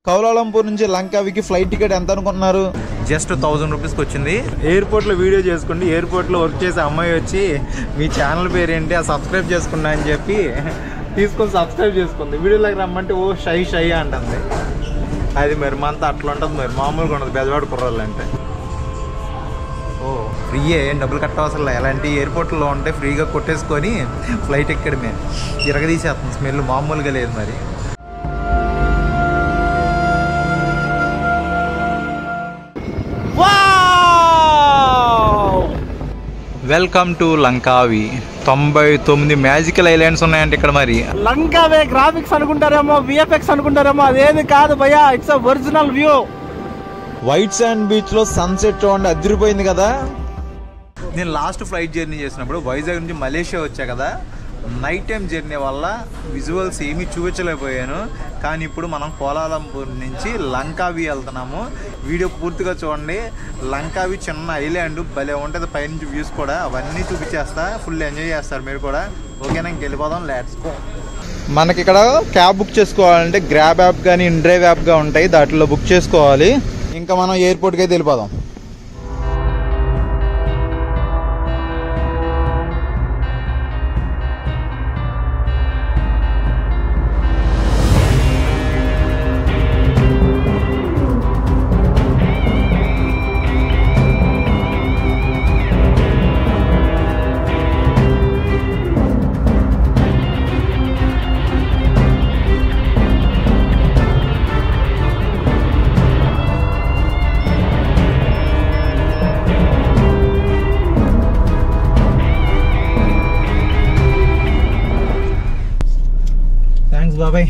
Kuala Lumpur నుంచి లంకావికి flight ticket ఎంత అనుకుంటున్నారు? జస్ట్ 1000 రూపీస్కి వచ్చింది. ఎయిర్పోర్ట్లో వీడియో చేసుకోండి. ఎయిర్పోర్ట్లో వర్క్ చేసే అమ్మాయి వచ్చి మీ ఛానల్ పేరు ఏంటి, ఆ సబ్స్క్రైబ్ చేసుకున్నా అని చెప్పి తీసుకొని సబ్స్క్రైబ్ చేసుకుంది. వీడియోలోకి రమ్మంటే ఓ షై అంటుంది. అది మరి మనతో అట్లా ఉంటుంది, మరి మామూలుగా ఉండదు బెజవాడ కుర్రాళ్ళు అంటే. ఓ ఫ్రీయే, డబ్బులు కట్టవసరం. ఎలాంటి ఎయిర్పోర్ట్లో ఉంటే ఫ్రీగా కొట్టేసుకొని ఫ్లైట్ ఎక్కడమే ఇరగదీసేస్తుంది. స్మెల్ మామూలుగా లేదు. మరి welcome to Langkawi. 99 magical islands ఉన్నాయంటే ఇక్కడ. మరి లంకావే గ్రాఫిక్స్ అనుకుంటారేమో, విఎఫ్ఎక్స్ అనుకుంటారేమో, అదేది కాదు భయ్యా, it's original view. White sand beach లో సన్సెట్ చూడండి, అదిరిపోయింది కదా. నేను లాస్ట్ ఫ్లైట్ జర్నీ చేసినప్పుడు వైజాగ్ నుంచి మలేషియా వచ్చా కదా, నైట్ టైం జర్నీ వల్ల విజువల్స్ ఏమీ చూపించలేకపోయాను. కానీ ఇప్పుడు మనం కోలాలంపూర్ నుంచి లంకావి వెళ్తున్నాము. వీడియో పూర్తిగా చూడండి. లంకావి చిన్న ఐలాండ్ భలే ఉంటుంది, పైనుంచి వ్యూస్ కూడా అవన్నీ చూపించేస్తా. ఫుల్ ఎంజాయ్ చేస్తారు మీరు కూడా. ఓకేనా, ఇంకెళ్ళిపోదాం. Let's go. మనకి ఇక్కడ క్యాబ్ బుక్ చేసుకోవాలంటే గ్రాబ్ యాప్ కానీ ఇన్డ్రైవ్ యాప్గా ఉంటాయి, దాంట్లో బుక్ చేసుకోవాలి. ఇంకా మనం ఎయిర్పోర్ట్కి అయితే వెళ్ళిపోదాం. బాబాయ్.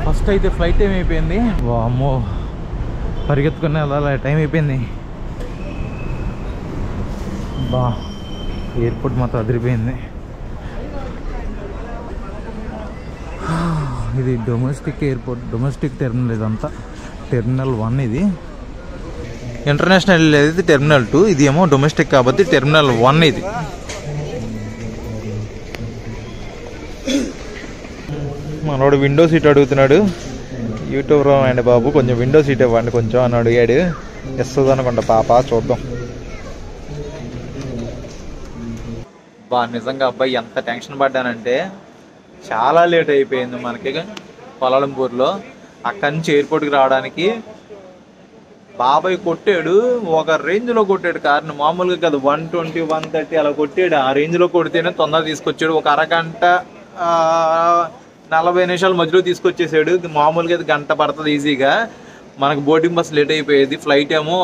ఫస్ట్ అయితే ఫ్లైట్ టైం అయిపోయింది. అమ్మో, పరిగెత్తుకునే అలా టైం అయిపోయింది. బా, ఎయిర్పోర్ట్ మాత్రం అదిరిపోయింది. ఇది డొమెస్టిక్ ఎయిర్పోర్ట్, డొమెస్టిక్ టెర్మినల్. ఇదంతా టెర్మినల్ 1. ఇది ఇంటర్నేషనల్, ఇది టెర్మినల్ 2. ఇది ఏమో డొమెస్టిక్ కాబట్టి టెర్మినల్ 1 ఇది. మనోడు విండో సీట్ అడుగుతున్నాడు. యూట్యూబ్ అండి బాబు, కొంచెం విండో సీట్ ఇవ్వండి కొంచెం అని అడిగాడు. ఇస్తుంది అనుకుంటా పాప, చూద్దాం. బా, నిజంగా అబ్బాయి ఎంత టెన్షన్ పడ్డానంటే చాలా లేట్ అయిపోయింది మనకి కోలాలంపూర్లో. అక్కడి నుంచి ఎయిర్పోర్ట్కి రావడానికి బాబాయ్ కొట్టాడు, ఒక రేంజ్లో కొట్టాడు కార్ని. మామూలుగా కదా 120, 130 అలా కొట్టాడు. ఆ రేంజ్లో కొడితేనే తొందరగా తీసుకొచ్చాడు. ఒక అరగంట 40 నిమిషాల మధ్యలో తీసుకొచ్చేసాడు. మామూలుగా అయితే గంట పడుతుంది ఈజీగా. మనకు బోర్డింగ్ బస్ లేట్ అయిపోయేది. ఫ్లైట్ ఏమో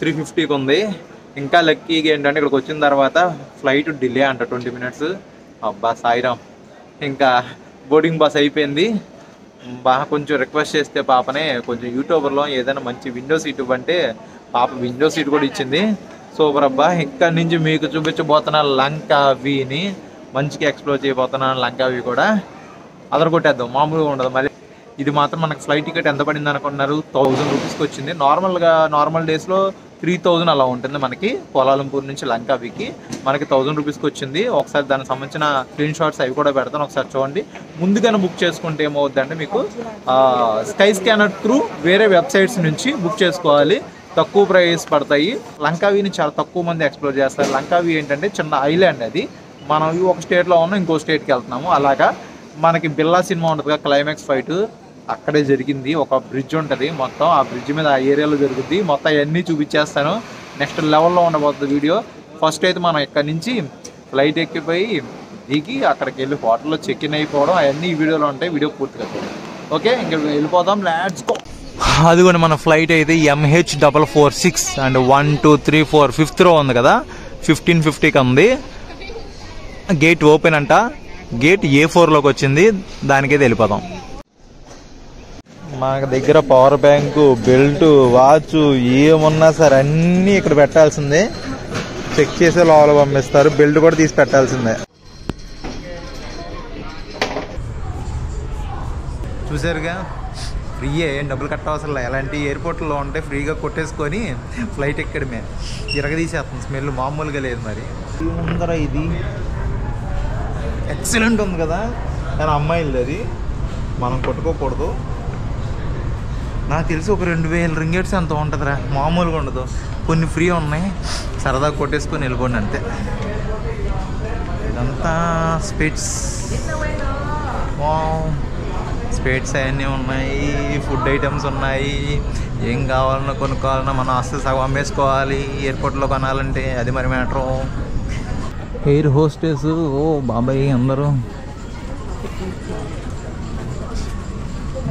3:50కి ఉంది. ఇంకా లక్కీగా ఏంటంటే ఇక్కడికి వచ్చిన తర్వాత ఫ్లైట్ డిలే అంట 20 మినిట్స్. అబ్బా సాయిరామ్, ఇంకా బోర్డింగ్ బస్ అయిపోయింది. బాగా కొంచెం రిక్వెస్ట్ చేస్తే పాపనే కొంచెం యూట్యూబర్లో ఏదైనా మంచి విండో సీట్ ఇవ్వంటే పాప విండో సీట్ కూడా ఇచ్చింది. సూపర్ అబ్బా. ఇక్కడి నుంచి మీకు చూపించబోతున్నా లంకావిని, మంచిగా ఎక్స్ప్లోర్ చేయబోతున్నాను. లంకావి కూడా అదరగొట్టేద్దాం, మామూలుగా ఉండదు. మళ్ళీ ఇది మాత్రం మనకు ఫ్లైట్ టికెట్ ఎంత పడింది అనుకున్నారు? 1000 రూపీస్కి వచ్చింది. నార్మల్ డేస్లో 3000 అలా ఉంటుంది మనకి. కోలాలంపూర్ నుంచి లంకావికి మనకి 1000 రూపీస్కి వచ్చింది. ఒకసారి దానికి సంబంధించిన స్క్రీన్ షాట్స్ అవి కూడా పెడతాను, ఒకసారి చూడండి. ముందుగానే బుక్ చేసుకుంటే ఏమవుద్దంటే మీకు స్కై స్కానర్ త్రూ వేరే వెబ్సైట్స్ నుంచి బుక్ చేసుకోవాలి. తక్కువ ప్రైస్ పడతాయి. లంకావిని చాలా తక్కువ మంది ఎక్స్ప్లోర్ చేస్తారు. లంకావి ఏంటంటే చిన్న ఐలాండ్. అది మనం ఒక స్టేట్లో ఉన్నాం, ఇంకో స్టేట్కి వెళ్తున్నాము. అలాగా మనకి బిల్లా సినిమా ఉంటుంది కదా, క్లైమాక్స్ ఫైట్ అక్కడే జరిగింది. ఒక బ్రిడ్జ్ ఉంటుంది మొత్తం, ఆ బ్రిడ్జ్ మీద ఆ ఏరియాలో జరుగుద్ది. మొత్తం అవన్నీ చూపించేస్తాను. నెక్స్ట్ లెవెల్లో ఉండబోతుంది వీడియో. ఫస్ట్ అయితే మనం ఇక్కడ నుంచి ఫ్లైట్ ఎక్కిపోయి దిగి అక్కడికి వెళ్ళి హోటల్లో చెక్ ఇన్ అయిపోవడం, అవన్నీ ఈ వీడియోలో ఉంటాయి. వీడియో పూర్తిగా చూడండి. ఓకే, ఇంకా వెళ్ళిపోదాం. Let's go. అది కూడా మన ఫ్లైట్ అయితే MH446 అండ్ 1 2 3 4 5th రో ఉంది కదా, 15:50కి ఉంది. గేట్ ఓపెన్ అంట. గేట్ A4లోకి వచ్చింది, దానికైతే వెళ్ళిపోదాం. మన దగ్గర పవర్ బ్యాంకు, బెల్ట్, వాచ్ ఏమున్నా సరే అన్నీ ఇక్కడ పెట్టాల్సిందే. చెక్ చేసే లోపల పంపిస్తారు. బెల్ట్ కూడా తీసి పెట్టాల్సిందే. చూసారుగా, ఫ్రీయే, డబ్బులు కట్టవసరం. ఎలాంటి ఎయిర్పోర్ట్లో ఉంటే ఫ్రీగా కొట్టేసుకొని ఫ్లైట్ ఎక్కడమే ఇరగదీసేస్తుంది. స్మెల్ మామూలుగా లేదు. మరి ముందర ఇది ఎక్సలెంట్ ఉంది కదా, కానీ అమ్మాయిలది అది మనం కొట్టుకోకూడదు. నాకు తెలిసి ఒక 2000 రింగేట్స్ అంత ఉంటుందిరా, మామూలుగా ఉండదు. కొన్ని ఫ్రీ ఉన్నాయి, సరదా కొట్టేసుకొని వెళ్ళిపోండి అంతే. ఇదంతా స్పెట్స్, స్పెట్స్ అవన్నీ ఉన్నాయి, ఫుడ్ ఐటమ్స్ ఉన్నాయి. ఏం కావాలన్నా కొనుక్కోవాలన్నా మనం అస్సలు సగం అమ్మేసుకోవాలి ఎయిర్పోర్ట్లో కొనాలంటే, అది మరి మ్యాటరు. ఎయిర్ హోస్టెస్ ఓ బాబాయ్ అందరూ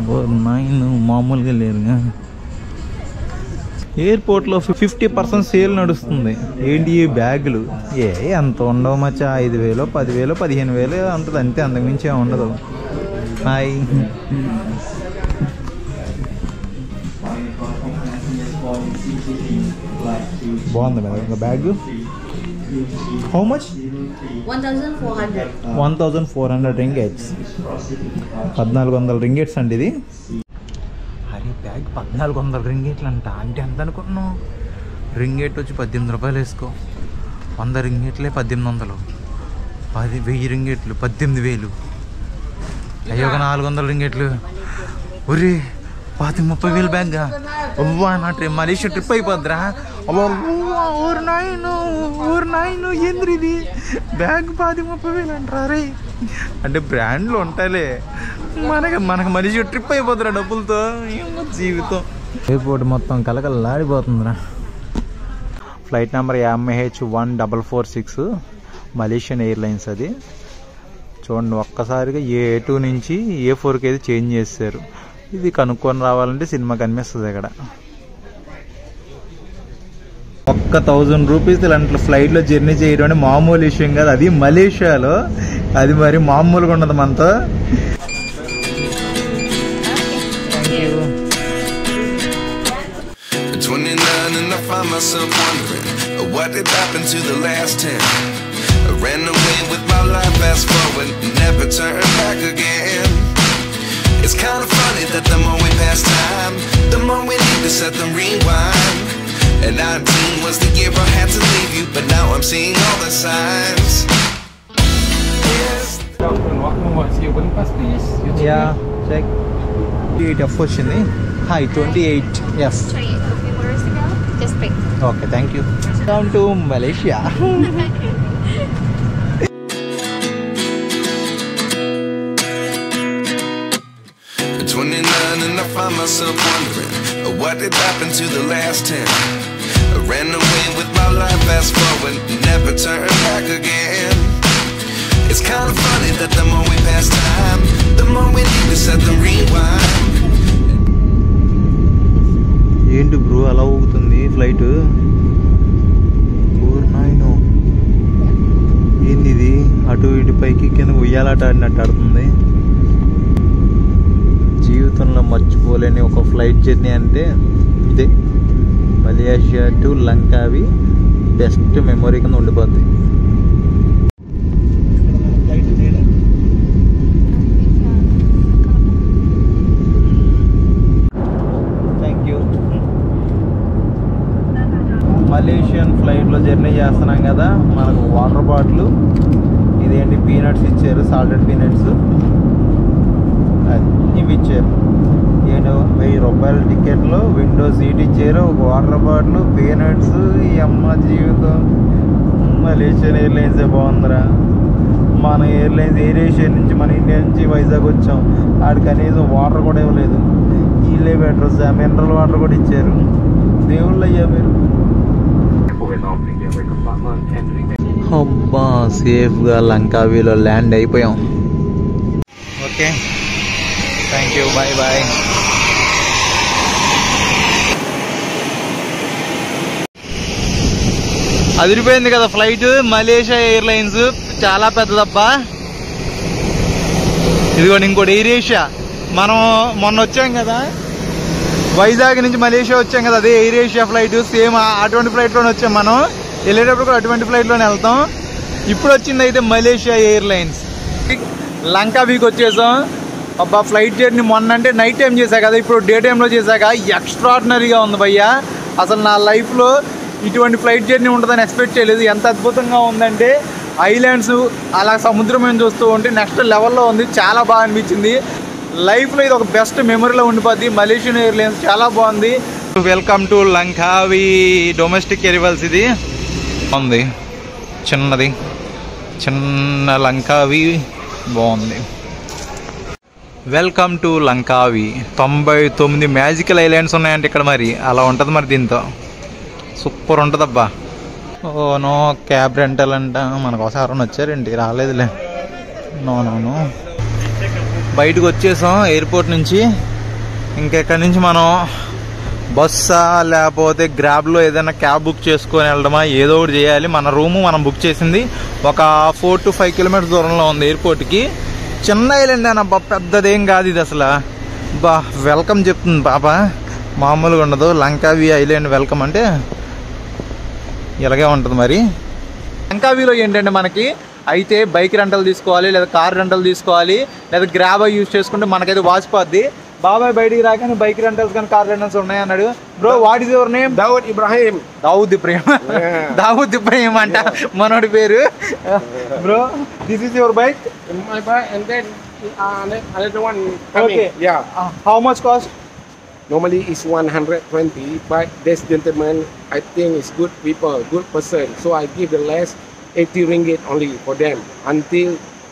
9 మామూలుగా లేరుగా. ఎయిర్పోర్ట్లో 50% సేల్ నడుస్తుంది. ఏంటి ఈ బ్యాగులు అంత ఉండవు మచ్చా, 5,000 10,000 15,000 ఉంటుంది అంతే, అంతకుమించి ఏమి ఉండదు. హాయ్, బాగుంది మేడం ఇంకా bag. How much? 1,400 ringgits, 1,400 ringgits అండి ఇది. అరే బ్యాగ్ 1,400 రింగేట్లు అంట, అంటే ఎంత అనుకుంటున్నావు? రింగేట్ వచ్చి 18 రూపాయలు వేసుకో, 100 రింగేట్లే 1,800, 1000 రింగేట్లు 18,000. అయ్యో ఒక 400 రింగేట్లు. ఒరే 30,000 బ్యాగ్గా అవ్వా, నా మలేషియా ట్రిప్ అయిపోద్దిరా. ఊరు నాయను ఏంద్రిది బ్యాగ్ 30,000 అంటారా రే. అంటే బ్రాండ్లు ఉంటాయిలే, మనకు మలేషియా ట్రిప్ అయిపోద్దిరా డబ్బులతో. జీవితం ఎయిర్పోర్ట్ మొత్తం కలకలాడిపోతుందిరా. Flight number MH1446 Malaysian airlines అది. చూడండి ఒక్కసారిగా A2 నుంచి A4కి అయితే చేంజ్ చేశారు. ఇది కనుక్కొని రావాలంటే సినిమా కనిపిస్తుంది ఇక్కడ. 1,000 రూపీస్ ఇలాంటి ఫ్లైట్లో జర్నీ చేయడం అంటే మామూలు విషయం కాదు, అది మలేషియాలో. అది మరి మామూలుగా ఉండదు మనతో. Ran away with my life, fast forward, never turn back again. It's kind of funny that the more we pass time, the more we need to set them rewind. And 19 was the year I had to leave you, but now I'm seeing all the signs. Yes. What's your boarding pass, please? Yeah, check. 28F వచ్చింది. Hi, 28F. 28. Okay, where is it go? Just pick. Okay, thank you. Down to Malaysia. 29 and I find myself wondering what did happen to the last 10. I ran away with my life, fast forward, never turn back again. It's kind of funny that the more we pass time, the more we need to set them rewind. ఏంటి bro అలా ఊగుతుంది flight? నాయనో ఏంది ఇది? అటు ఇటు పైకి కింద ఉయ్యాలాట ఆడినట్టు ఆడుతుంది. జీవితంలో మర్చిపోలేని ఒక ఫ్లైట్ జర్నీ అంటే ఇదే. Malaysia to Langkawi best memory కింద ఉండిపోద్ది. Thank you. మలేషియన్ ఫ్లైట్లో జర్నీ చేస్తున్నాం కదా, మనకు వాటర్ బాటిల్, ఇదేంటి పీనట్స్ ఇచ్చారు, సాల్టెడ్ పీనట్స్, అది ఇవి ఇచ్చారు. ఏంటో 1000 రూపాయల టికెట్లో విండో సీట్ ఇచ్చారు, ఒక వాటర్ బాటిల్, పీనట్స్. ఈ అమ్మ జీవితం. మలేషియన్ ఎయిర్లైన్సే బాగుందిరా. మన ఎయిర్లైన్స్ ఎయిర్ ఏషియా నుంచి మన ఇండియా నుంచి వైజాగ్ వచ్చాం, ఆడు కనీసం వాటర్ కూడా ఇవ్వలేదు. వీళ్ళే బెటర్, మినరల్ వాటర్ కూడా ఇచ్చారు. దేవుళ్ళు అయ్యా మీరు. అబ్బా సేఫ్గా లంకావీలో ల్యాండ్ అయిపోయాం. Okay, thank you, bye bye. అదిరిపోయింది కదా ఫ్లైట్. మలేషియా ఎయిర్లైన్స్ చాలా పెద్దదబ్బా. ఇదిగోండి ఇంకోటి ఎయిర్ ఏషియా. మనం మొన్న వచ్చాం కదా వైజాగ్ నుంచి మలేషియా వచ్చాం కదా, అదే ఎయిర్ ఏషియా ఫ్లైట్. సేమ్ అటువంటి ఫ్లైట్లోనే వచ్చాం మనం. వెళ్ళేటప్పుడు కూడా అటువంటి ఫ్లైట్లోనే వెళ్తాం. ఇప్పుడు వచ్చింది అయితే మలేషియా ఎయిర్లైన్స్. లంకా వీక్ వచ్చేసాం. అబ్బా ఫ్లైట్ జర్నీ మొన్న అంటే నైట్ టైం చేశా కదా, ఇప్పుడు డే టైంలో చేశాక ఎక్స్ట్రాడినరీగా ఉంది భయ్యా. అసలు నా లైఫ్లో ఇటువంటి ఫ్లైట్ జర్నీ ఉంటుందని ఎక్స్పెక్ట్ చేయలేదు. ఎంత అద్భుతంగా ఉందంటే ఐలాండ్స్ అలా సముద్రం మీద చూస్తూ ఉంటే నెక్స్ట్ లెవెల్లో ఉంది. చాలా బాగా అనిపించింది. లైఫ్లో ఇది ఒక బెస్ట్ మెమరీలో ఉండిపోద్ది. మలేషియన్ ఎయిర్లైన్స్ చాలా బాగుంది. Welcome to Langkawi domestic arrivals. ఇది బాగుంది, చిన్నది, చిన్న లంకావి బాగుంది. Welcome to Langkawi. 99 magical islands ఉన్నాయంటే ఇక్కడ. మరి అలా ఉంటుంది మరి దీంతో. సూపర్ ఉంటుంది అబ్బా. ఓ నో, క్యాబ్ రెంటల్ అంట. మనకోసం ఎవరైనా వచ్చారేంటి? రాలేదులే. No no no. బయటకు వచ్చేసాం ఎయిర్పోర్ట్ నుంచి. ఇంకెక్కడి నుంచి మనం బస్సా లేకపోతే గ్రాబ్లో ఏదైనా క్యాబ్ బుక్ చేసుకొని వెళ్ళడమా, ఏదో ఒకటి చేయాలి. మన రూము మనం బుక్ చేసింది ఒక 4 to 5 కిలోమీటర్స్ దూరంలో ఉంది ఎయిర్పోర్ట్కి. చిన్న ఐలాండ్ అబ్బా, పెద్దదేం కాదు ఇది అసలు. బా వెల్కమ్ చెప్తుంది పాప, మామూలుగా ఉండదు. లంకావి ఐలాండ్ వెల్కమ్ అంటే ఇలాగే ఉంటుంది. మరి లంకావిలో ఏంటంటే మనకి అయితే బైక్ రెంటల్ తీసుకోవాలి, లేదా కార్ రెంటల్ తీసుకోవాలి, లేదా గ్రాబ్ యూజ్ చేసుకుంటే మనకైతే వాచిపోద్ది. బాబాయ్ బయటికి రాగానే బైక్ రెంటల్స్ కానీ కార్ రెంటల్స్ ఉన్నాయి అన్నాడు. Bro what is your name? Dawood Ibrahim. Dawood Ibrahim. Dawood Ibrahim అంట మనోడి పేరు. Bro this is your bike? My bike, and then another one coming. Okay. Yeah. How much cost? Normally it's 120, but this gentleman, I think is good people, good person. So I give the less 80 ringgit only for them until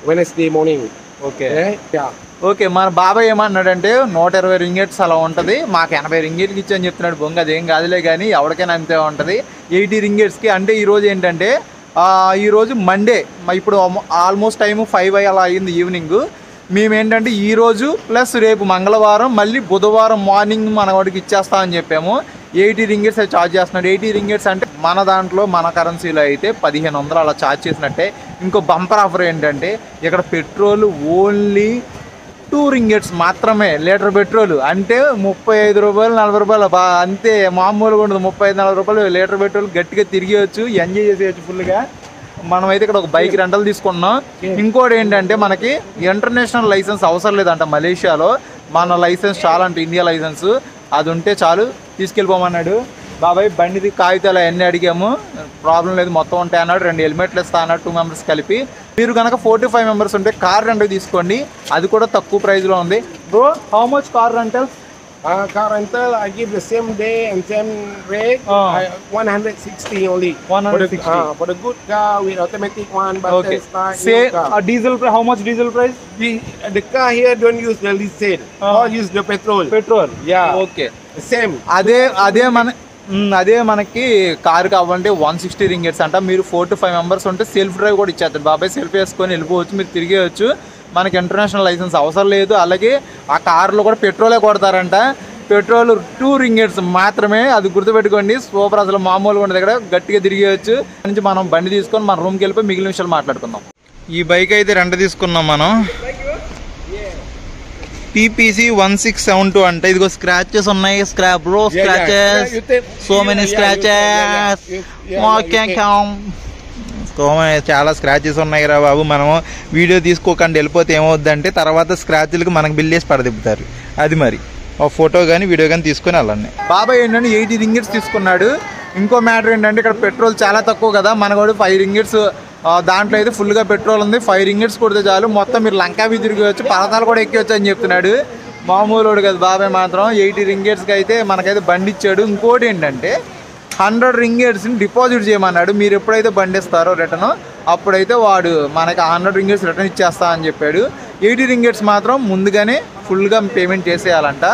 Wednesday morning. Okay. Yeah. Okay, మన బాబాయ్ ఏమన్నాడంటే 120 ringgits అలా ఉంటుంది, మాకు 80 రింగేట్కి ఇచ్చని చెప్తున్నాడు. బొంగ అదేం కాదులే కానీ ఎవరికైనా అంతే ఉంటుంది. 80 రింగేట్స్కి. అంటే ఈరోజు ఏంటంటే ఈరోజు మండే, ఇప్పుడు ఆల్మోస్ట్ టైము 5 అలా అయింది ఈవినింగ్. మేమేంటంటే ఈరోజు ప్లస్ రేపు మంగళవారం మళ్ళీ బుధవారం మార్నింగ్ మన వాడికి ఇచ్చేస్తామని చెప్పాము. 80 రింగేట్స్ అయితే ఛార్జ్ చేస్తున్నాడు. 80 రింగేట్స్ అంటే మన దాంట్లో మన కరెన్సీలో అయితే 1500 అలా ఛార్జ్ చేసినట్టే. ఇంకో బంపర్ ఆఫర్ ఏంటంటే ఇక్కడ పెట్రోల్ ఓన్లీ 2 రింగేట్స్ మాత్రమే లీటర్ పెట్రోల్. అంటే 35 రూపాయలు 40 రూపాయలు అంతే, మామూలుగా ఉండదు. 35-40 రూపాయలు లీటర్ పెట్రోల్ గట్టిగా తిరిగేయచ్చు, ఎంజాయ్ చేసేయచ్చు ఫుల్గా. మనమైతే ఇక్కడ ఒక బైక్ రెంటల్ తీసుకున్నాం. ఇంకోటి ఏంటంటే మనకి ఇంటర్నేషనల్ లైసెన్స్ అవసరం లేదంట మలేషియాలో. మన లైసెన్స్ చాలా అంటే ఇండియా లైసెన్స్ అది ఉంటే చాలు, తీసుకెళ్ళిపోమన్నాడు. బాబాయ్ బండిది కాగితాలు అవన్నీ అడిగాము, ప్రాబ్లం లేదు మొత్తం ఉంటాయి అన్నాడు. 2 హెల్మెట్లు ఇస్తా అన్నాడు, 2 మెంబర్స్ కలిపి. మీరు కనుక 4 to 5 మెంబర్స్ ఉంటే కార్ రెంట్ తీసుకోండి, అది కూడా తక్కువ ప్రైస్లో ఉంది. Bro how much car rentals? Car rental, I give the same day and same rate. 160 only. 160. For the good car with automatic one, but Okay. say diesel price, how much diesel price? the car here don't use the diesel, all use the petrol. Petrol. Yeah. Okay. Same. అదే మనకి car కావాలంటే 160 ringgits అంట. మీరు 4 to 5 members ఉంటే self drive కూడా ఇచ్చేస్తారు. బాబాయ్ self వేసుకొని వెళ్ళిపోవచ్చు, మీరు తిరిగేయచ్చు. మనకి ఇంటర్నేషనల్ లైసెన్స్ అవసరం లేదు. అలాగే ఆ కార్లో కూడా పెట్రోలే కొడతారంట. పెట్రోల్ 2 రింగేట్స్ మాత్రమే, అది గుర్తుపెట్టుకోండి. సూపర్, అసలు మామూలుగా ఉండదు. ఇక్కడ గట్టిగా తిరిగేయచ్చు. నుంచి మనం బండి తీసుకొని మన రూమ్కి వెళ్ళిపోయి మిగిలిన విషయాలు మాట్లాడుకుందాం. ఈ బైక్ అయితే రెంట్ తీసుకున్నాం మనం. PPC 1672 అంటే. ఇదిగో స్క్రాచెస్ ఉన్నాయి. Scratches, so many scratches. చాలా స్క్రాచెస్ ఉన్నాయి రా బాబు. మనము వీడియో తీసుకోకుండా వెళ్ళిపోతే ఏమవుద్దంటే తర్వాత స్క్రాచ్లకు మనకు బిల్ వేసి పడదిప్పుతారు. అది మరి ఒక ఫోటో కానీ వీడియో కానీ తీసుకొని వెళ్ళండి. బాబాయ్ ఏంటంటే 80 రింగేట్స్ తీసుకున్నాడు. ఇంకో మ్యాటర్ ఏంటంటే ఇక్కడ పెట్రోల్ చాలా తక్కువ కదా, మనకు 5 రింగేట్స్ దాంట్లో అయితే ఫుల్గా పెట్రోల్ ఉంది. 5 రింగేట్స్ కొడితే చాలు, మొత్తం మీరు లంకావి తిరిగవచ్చు, పర్వతాలు కూడా ఎక్కివచ్చు అని చెప్తున్నాడు. మామూలు కదా బాబాయ్ మాత్రం. 80 రింగేట్స్కి అయితే మనకైతే బండి ఇచ్చాడు. ఇంకోటి ఏంటంటే 100 రింగేట్స్ని డిపాజిట్ చేయమన్నాడు. మీరు ఎప్పుడైతే బండి ఇస్తారో రిటర్న్, అప్పుడైతే వాడు మనకి 100 రింగేట్స్ రిటర్న్ ఇచ్చేస్తా అని చెప్పాడు. 80 రింగేట్స్ మాత్రం ముందుగానే ఫుల్గా పేమెంట్ చేసేయాలంట.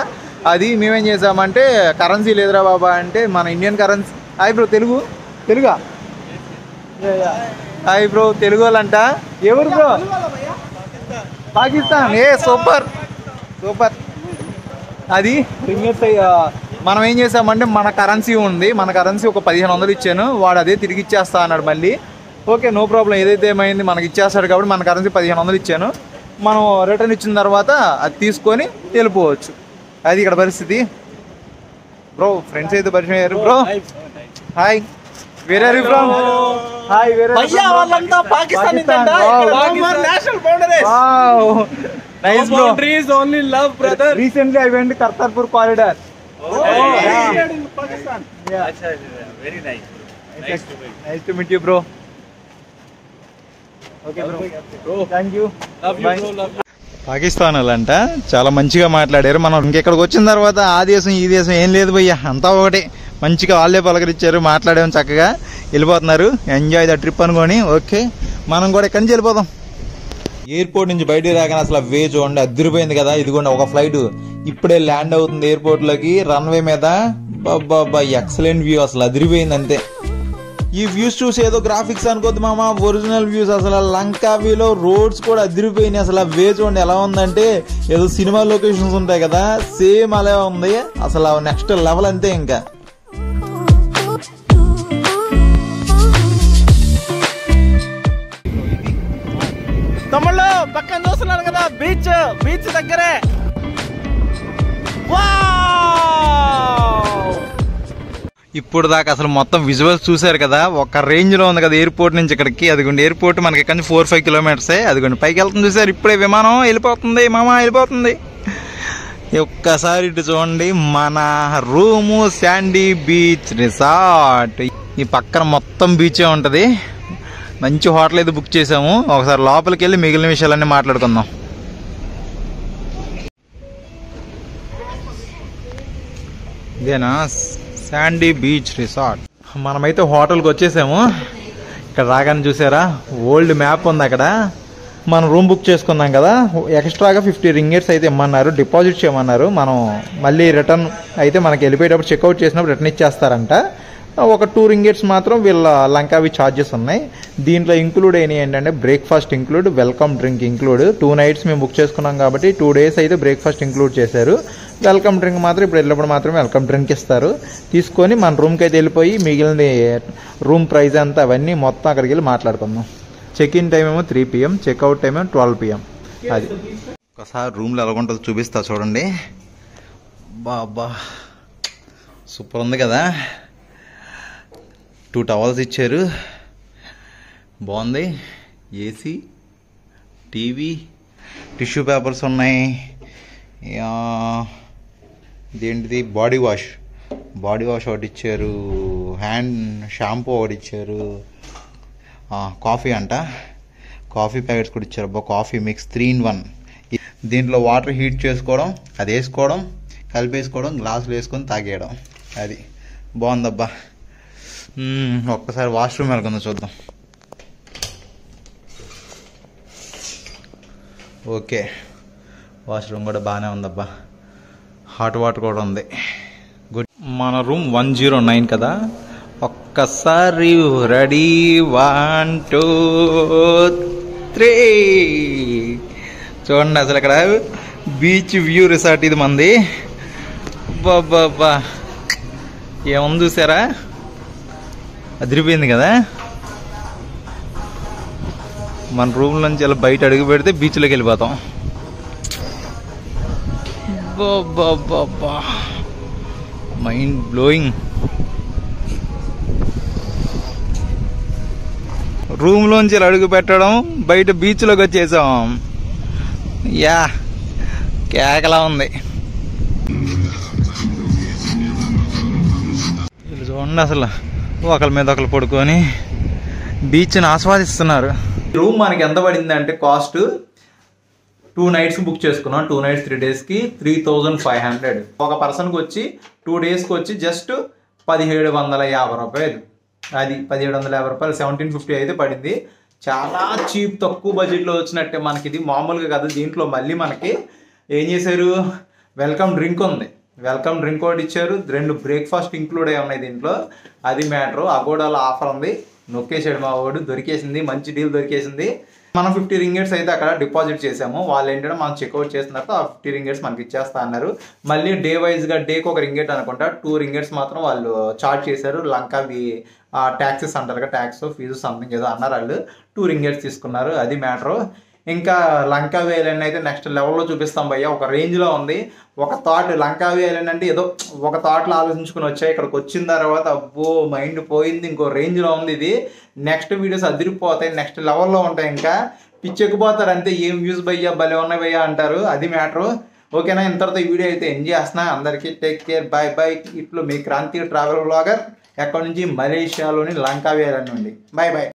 అది మేమేం చేసామంటే కరెన్సీ లేదురా బాబా అంటే మన ఇండియన్ కరెన్సీ. హాయ్ బ్రో, తెలుగా? హాయ్ బ్రో, తెలుగు వాళ్ళంట. ఎవరు బ్రో? పాకిస్తాన్. సూపర్. అది రింగేట్స్ మనం ఏం చేసామంటే మన కరెన్సీ ఉంది, మన కరెన్సీ ఒక 1500 ఇచ్చాను, వాడు అదే తిరిగి ఇచ్చేస్తా అన్నాడు మళ్ళీ. ఓకే నో ప్రాబ్లం, ఏదైతే ఏమైంది మనకి ఇచ్చేస్తాడు కాబట్టి మన కరెన్సీ 1500 ఇచ్చాను. మనం రిటర్న్ ఇచ్చిన తర్వాత అది తీసుకొని వెళ్ళిపోవచ్చు. అది ఇక్కడ పరిస్థితి. బ్రో ఫ్రెండ్స్ అయితే పరిచయం అయ్యారు. Bro hi, where are you from? Hi, where are you? వాళ్ళంతా పాకిస్తాన్ ఇందంట. National boundaries. Wow, nice bro. Boundaries only love brother. Recently I went Kartarpur corridor. in Pakistan. Yeah. Very nice. Nice to meet you, bro. Okay, bro. Thank you. Love you, bro. Love you. Pakistan వాళ్ళంట చాలా మంచిగా మాట్లాడారు. మనం ఇంకెక్కడికి వచ్చిన తర్వాత ఆ దేశం ఈ దేశం ఏం లేదు భయ్య, అంతా ఒకటే. మంచిగా వాళ్ళే పలకరించారు, మాట్లాడాము, చక్కగా వెళ్ళిపోతున్నారు. ఎంజాయ్ ద ట్రిప్ అనుకోని. ఓకే, మనం కూడా ఇక్కడి నుంచి వెళ్ళిపోదాం. ఎయిర్పోర్ట్ నుంచి బయటికి రాగానే అసలు వే చూడండి, అదిరిపోయింది కదా. ఇదిగోండి ఒక ఫ్లైట్ ఇప్పుడే ల్యాండ్ అవుతుంది ఎయిర్పోర్ట్ లోకి, రన్వే మీద. బాబా ఎక్సలెంట్ వ్యూ, అసలు అదిరిపోయింది అంతే. ఈ వ్యూస్ చూసి ఏదో గ్రాఫిక్స్ అనుకోద్దు మామ, ఒరిజినల్ వ్యూస్. అసలు లంకావీలో రోడ్స్ కూడా అదిరిపోయినాయి. అసలు వే చూడండి ఎలా ఉందంటే ఏదో సినిమా లొకేషన్స్ ఉంటాయి కదా, సేమ్ అలా ఉంది. అసలు నెక్స్ట్ లెవెల్ అంతే. ఇంకా తమ్ముళ్ళు పక్కన చూస్తున్నారు కదా బీచ్, బీచ్ దగ్గరే. ఇప్పుడు దాకా అసలు మొత్తం విజువల్స్ చూసారు కదా, ఒక రేంజ్ లో ఉంది కదా ఎయిర్పోర్ట్ నుంచి ఇక్కడికి. అదిగోండి ఎయిర్పోర్ట్ మనకి ఇక్కడ నుంచి 4-5 కిలోమీటర్సే. అదిగోండి పైకి వెళ్తుంది చూసారు, ఇప్పుడే విమానం వెళ్ళిపోతుంది మామ, వెళ్ళిపోతుంది. ఒక్కసారి ఇటు చూడండి, మన రూము శాండీ బీచ్ రిసార్ట్. ఈ పక్కన మొత్తం బీచే ఉంటది. మంచి హోటల్ అయితే బుక్ చేసాము. ఒకసారి లోపలికి వెళ్ళి మిగిలిన విషయాలన్నీ మాట్లాడుకుందాం. ఇదేనా శాండీ బీచ్ రిసార్ట్. మనమైతే హోటల్కి వచ్చేసాము. ఇక్కడ రాగానే చూసారా ఓల్డ్ మ్యాప్ ఉంది అక్కడ. మనం రూమ్ బుక్ చేసుకున్నాం కదా, ఎక్స్ట్రాగా 50 రింగిట్స్ అయితే ఇమ్మన్నారు, డిపాజిట్ చేయమన్నారు. మనం మళ్ళీ రిటర్న్ అయితే మనకి వెళ్ళిపోయేటప్పుడు చెక్అవుట్ చేసినప్పుడు రిటర్న్ ఇచ్చేస్తారంట. ఒక 2 రింగిట్స్ మాత్రం వీళ్ళ లంకావి ఛార్జెస్ ఉన్నాయి. దీంట్లో ఇంక్లూడ్ అయినాయి ఏంటంటే breakfast include, welcome drink include. 2 nights మేము బుక్ చేసుకున్నాం కాబట్టి 2 days అయితే బ్రేక్ఫాస్ట్ ఇంక్లూడ్ చేశారు. వెల్కమ్ డ్రింక్ మాత్రం ఇప్పుడు వెళ్ళినప్పుడు మాత్రమే వెల్కమ్ డ్రింక్ ఇస్తారు. తీసుకొని మన రూమ్కి అయితే వెళ్ళిపోయి మిగిలిన రూమ్ ప్రైస్ అంతా అవన్నీ మొత్తం అక్కడికి వెళ్ళి మాట్లాడుకుందాం. చెక్ ఇన్ టైం ఏమో 3 PM, చెక్అవుట్ టైం ఏమో 12 PM. అది ఒకసారి రూమ్లో ఎలా ఉంటుందో చూపిస్తా చూడండి. బాబా సూపర్ ఉంది కదా. 2 towels ఇచ్చారు, బాగుంది. ఏసీ, టీవీ, టిష్యూ పేపర్స్ ఉన్నాయి. ఇదేంటిది బాడీ వాష్ ఒకటి ఇచ్చారు, హ్యాండ్ షాంపూ ఒకటి ఇచ్చారు, కాఫీ అంట, కాఫీ ప్యాకెట్స్ కూడా ఇచ్చారు. అబ్బా కాఫీ మిక్స్ 3 in 1. దీంట్లో వాటర్ హీట్ చేసుకోవడం, అది వేసుకోవడం, కలిపేసుకోవడం, గ్లాసులు వేసుకొని తాగేయడం. అది బాగుందబ్బా. ఒక్కసారి వాష్రూమ్ వెళ్ళకుండా చూద్దాం. ఓకే, వాష్రూమ్ కూడా బాగానే ఉందబ్బా, హాట్ వాటర్ కూడా ఉంది. గుడ్. మన రూమ్ 109 కదా. ఒక్కసారి రెడీ 1 2 3 చూడండి. అసలు ఇక్కడ బీచ్ వ్యూ రిసార్ట్ ఇది మంది. బాబా ఏముంది చూసారా, అదిరిపోయింది కదా. మన రూమ్ నుంచి ఇలా బయట అడుగు పెడితే బీచ్లోకి వెళ్ళిపోతాం. బాబా మైండ్ బ్లోయింగ్. రూమ్ లోంచి ఇలా అడుగు పెట్టడం, బయట బీచ్లోకి వచ్చేసాం. యా కేకలా ఉంది. వీళ్ళు చూడండి అసలు ఒకరి మీద ఒకరు పడుకొని బీచ్ని ఆస్వాదిస్తున్నారు. రూమ్ మనకి ఎంత పడింది అంటే కాస్ట్ 2 nights బుక్ చేసుకున్నాం. 2 nights 3 daysకి 3500. ఒక పర్సన్కి వచ్చి 2 daysకి వచ్చి జస్ట్ 1750 రూపాయలు. అది 1750 రూపాయలు, 1750 అయితే పడింది. చాలా చీప్, తక్కువ బడ్జెట్లో వచ్చినట్టే మనకి. ఇది మామూలుగా కాదు. దీంట్లో మళ్ళీ మనకి ఏం చేశారు, వెల్కమ్ డ్రింక్ ఉంది, వెల్కమ్ డ్రింక్ ఒకటి ఇచ్చారు. 2 బ్రేక్ఫాస్ట్ ఇంక్లూడ్ అయి ఉన్నాయి దీంట్లో. అది మ్యాటరు. అగోడాలో ఆఫర్ ఉంది, నొక్కేసాడు మా వాడు, దొరికేసింది, మంచి డీల్ దొరికేసింది. మనం 50 రింగిట్స్ అయితే అక్కడ డిపాజిట్ చేసాము. వాళ్ళు ఏంటంటే మనం చెక్అవుట్ చేసినప్పుడు ఆ 50 రింగిట్స్ మనకి ఇచ్చేస్తా అన్నారు. మళ్ళీ డే వైజ్గా డేకి 1 రింగిట్ అనుకుంటా, 2 రింగిట్స్ మాత్రం వాళ్ళు చార్జ్ చేశారు. లంకావి ట్యాక్సెస్ అంటారు కదా, ట్యాక్స్ ఫీజు సంథింగ్ ఏదో అన్నారు వాళ్ళు. 2 రింగిట్స్ తీసుకున్నారు. అది మ్యాటరు. ఇంకా లంకావి ఐలాండ్ అయితే నెక్స్ట్ లెవెల్లో చూపిస్తాం భయ్య. ఒక రేంజ్లో ఉంది. ఒక థాట్, లంకావి ఐలాండ్ అంటే ఏదో ఒక థాట్లో ఆలోచించుకుని వచ్చాయి. ఇక్కడికి వచ్చిన తర్వాత అబ్బో మైండ్ పోయింది. ఇంకో రేంజ్లో ఉంది ఇది. నెక్స్ట్ వీడియోస్ అదిరిపోతాయి, నెక్స్ట్ లెవెల్లో ఉంటాయి. ఇంకా పిచ్చెక్కిపోతారు అంతే. ఏం వ్యూస్ భయ్యా, భలే ఉన్నాయి భయ్యా అంటారు. అది మ్యాటరు. ఓకేనా, ఇంతటితో ఈ వీడియో అయితే ఎంజాయ్ చేస్తున్నా. అందరికీ టేక్ కేర్, బాయ్ బాయ్. ఇట్లు మీ క్రాంతి ట్రావెల్ బ్లాగర్, ఎక్కడి నుంచి మలేషియాలోని లంకావి ఐలాండ్ నుండి. బాయ్ బాయ్.